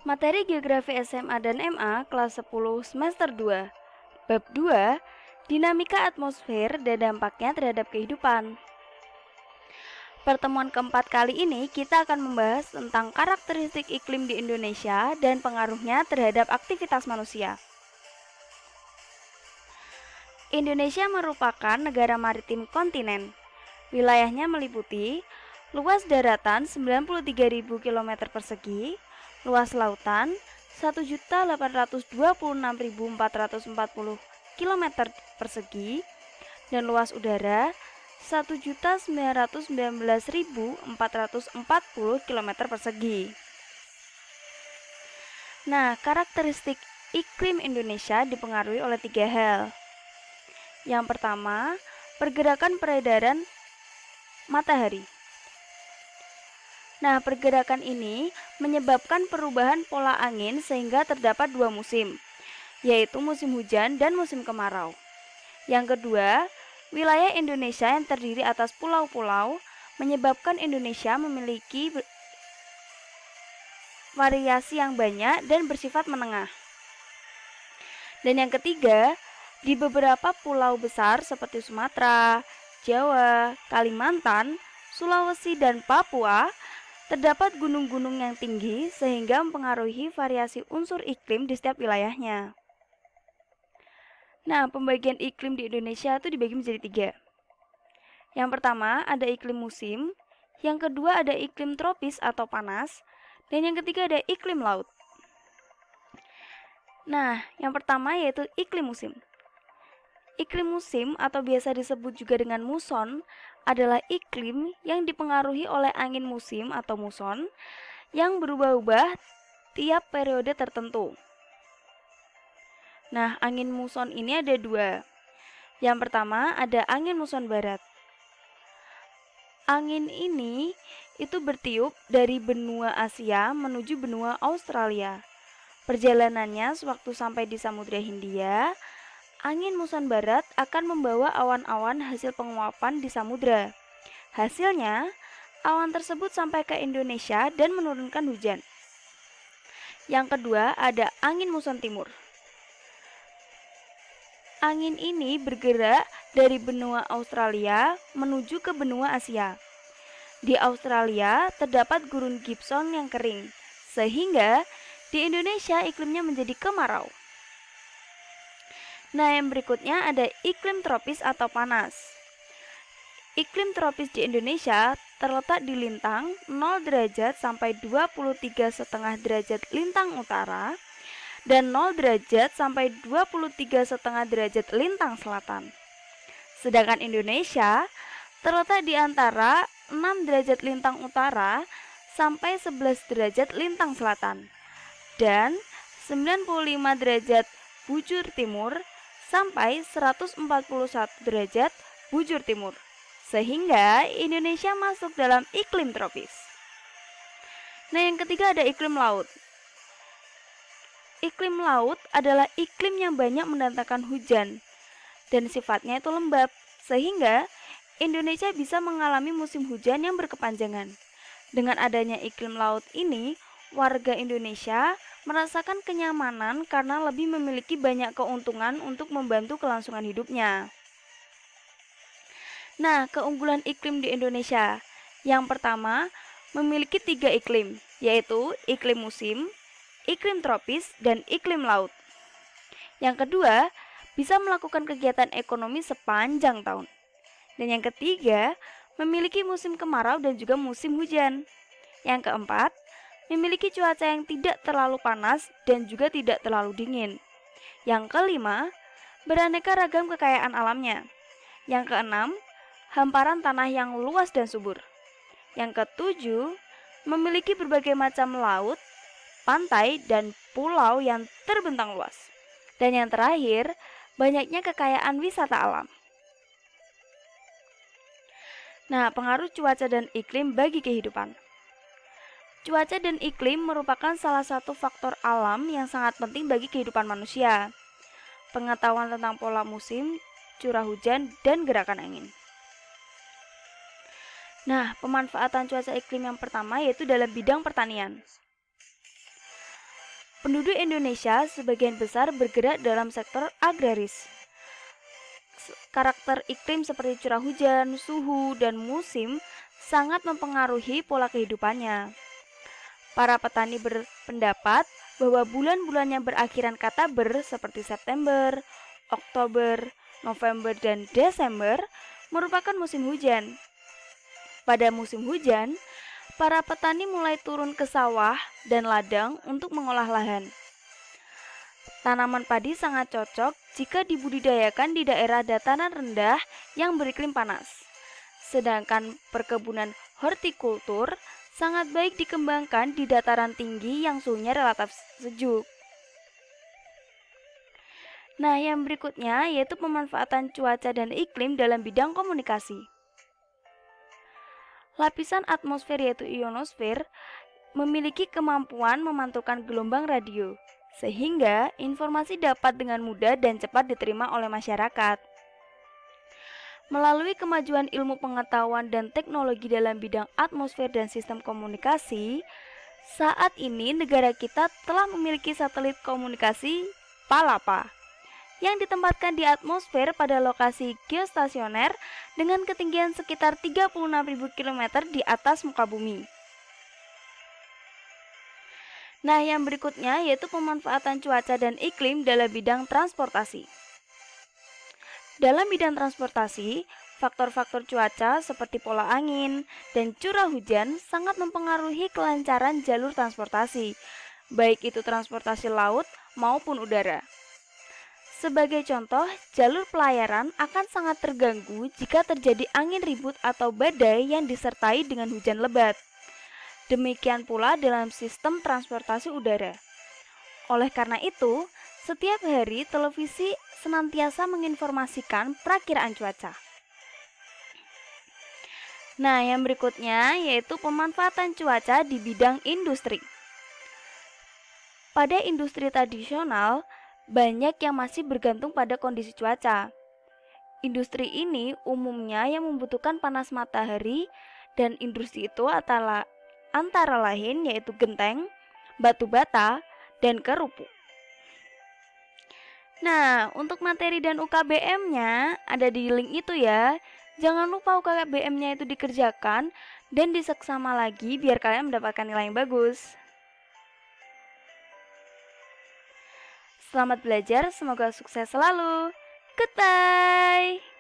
Materi Geografi SMA dan MA kelas 10 semester 2. Bab 2, Dinamika Atmosfer dan Dampaknya Terhadap Kehidupan. Pertemuan keempat kali ini kita akan membahas tentang karakteristik iklim di Indonesia dan pengaruhnya terhadap aktivitas manusia. Indonesia merupakan negara maritim kontinen. Wilayahnya meliputi luas daratan 93.000 km persegi, luas lautan 1.826.440 km persegi, dan luas udara 1.919.440 km persegi. Nah, karakteristik iklim Indonesia dipengaruhi oleh 3 hal. Yang pertama, pergerakan peredaran matahari. Nah, pergerakan ini menyebabkan perubahan pola angin sehingga terdapat 2 musim, yaitu musim hujan dan musim kemarau. Yang kedua, wilayah Indonesia yang terdiri atas pulau-pulau menyebabkan Indonesia memiliki variasi yang banyak dan bersifat menengah. Dan yang ketiga, di beberapa pulau besar seperti Sumatera, Jawa, Kalimantan, Sulawesi, dan Papua, terdapat gunung-gunung yang tinggi sehingga mempengaruhi variasi unsur iklim di setiap wilayahnya. Nah, pembagian iklim di Indonesia itu dibagi menjadi 3. Yang pertama ada iklim musim, yang kedua ada iklim tropis atau panas, dan yang ketiga ada iklim laut. Nah, yang pertama yaitu iklim musim. Iklim musim atau biasa disebut juga dengan muson adalah iklim yang dipengaruhi oleh angin musim atau muson yang berubah-ubah tiap periode tertentu. Nah, angin muson ini ada 2. Yang pertama ada angin muson barat. Angin ini itu bertiup dari benua Asia menuju benua Australia. Perjalanannya sewaktu sampai di Samudra Hindia, angin muson barat akan membawa awan-awan hasil penguapan di samudra. Hasilnya, awan tersebut sampai ke Indonesia dan menurunkan hujan. Yang kedua ada angin muson timur. Angin ini bergerak dari benua Australia menuju ke benua Asia. Di Australia terdapat gurun Gibson yang kering, sehingga di Indonesia iklimnya menjadi kemarau. Nah, yang berikutnya ada iklim tropis atau panas. Iklim tropis di Indonesia terletak di lintang 0 derajat sampai 23,5 derajat lintang utara dan 0 derajat sampai 23,5 derajat lintang selatan. Sedangkan Indonesia terletak di antara 6 derajat lintang utara sampai 11 derajat lintang selatan dan 95 derajat bujur timur sampai 141 derajat bujur timur, sehingga Indonesia masuk dalam iklim tropis. Nah, yang ketiga ada iklim laut. Iklim laut adalah iklim yang banyak mendatangkan hujan dan sifatnya itu lembab, sehingga Indonesia bisa mengalami musim hujan yang berkepanjangan. Dengan adanya iklim laut ini, warga Indonesia merasakan kenyamanan karena lebih memiliki banyak keuntungan untuk membantu kelangsungan hidupnya. Nah, keunggulan iklim di Indonesia. Yang pertama, memiliki 3 iklim, yaitu iklim musim, iklim tropis, dan iklim laut. Yang kedua, bisa melakukan kegiatan ekonomi sepanjang tahun. Dan yang ketiga, memiliki musim kemarau dan juga musim hujan. Yang keempat, memiliki cuaca yang tidak terlalu panas dan juga tidak terlalu dingin. Yang kelima, beraneka ragam kekayaan alamnya. Yang keenam, hamparan tanah yang luas dan subur. Yang ketujuh, memiliki berbagai macam laut, pantai, dan pulau yang terbentang luas. Dan yang terakhir, banyaknya kekayaan wisata alam. Nah, pengaruh cuaca dan iklim bagi kehidupan. Cuaca dan iklim merupakan salah satu faktor alam yang sangat penting bagi kehidupan manusia. Pengetahuan tentang pola musim, curah hujan, dan gerakan angin. Nah, pemanfaatan cuaca iklim yang pertama yaitu dalam bidang pertanian. Penduduk Indonesia sebagian besar bergerak dalam sektor agraris. Karakter iklim seperti curah hujan, suhu, dan musim sangat mempengaruhi pola kehidupannya. Para petani berpendapat bahwa bulan-bulan yang berakhiran kata ber seperti September, Oktober, November, dan Desember merupakan musim hujan. Pada musim hujan, para petani mulai turun ke sawah dan ladang untuk mengolah lahan. Tanaman padi sangat cocok jika dibudidayakan di daerah dataran rendah yang beriklim panas. Sedangkan perkebunan hortikultur sangat baik dikembangkan di dataran tinggi yang suhunya relatif sejuk. Nah, yang berikutnya yaitu pemanfaatan cuaca dan iklim dalam bidang komunikasi. Lapisan atmosfer yaitu ionosfer memiliki kemampuan memantulkan gelombang radio, sehingga informasi dapat dengan mudah dan cepat diterima oleh masyarakat. Melalui kemajuan ilmu pengetahuan dan teknologi dalam bidang atmosfer dan sistem komunikasi, saat ini negara kita telah memiliki satelit komunikasi Palapa yang ditempatkan di atmosfer pada lokasi geostasioner dengan ketinggian sekitar 36.000 km di atas muka bumi. Nah, yang berikutnya yaitu pemanfaatan cuaca dan iklim dalam bidang transportasi. Dalam bidang transportasi, faktor-faktor cuaca seperti pola angin dan curah hujan sangat mempengaruhi kelancaran jalur transportasi, baik itu transportasi laut maupun udara. Sebagai contoh, jalur pelayaran akan sangat terganggu jika terjadi angin ribut atau badai yang disertai dengan hujan lebat. Demikian pula dalam sistem transportasi udara. Oleh karena itu, setiap hari televisi senantiasa menginformasikan perakiraan cuaca. Nah, yang berikutnya yaitu pemanfaatan cuaca di bidang industri. Pada industri tradisional, banyak yang masih bergantung pada kondisi cuaca. Industri ini umumnya yang membutuhkan panas matahari dan industri itu antara lain yaitu genteng, batu bata, dan kerupuk. Nah, untuk materi dan UKBM-nya ada di link itu ya. Jangan lupa UKBM-nya itu dikerjakan dan diseksama lagi biar kalian mendapatkan nilai yang bagus. Selamat belajar, semoga sukses selalu. Goodbye!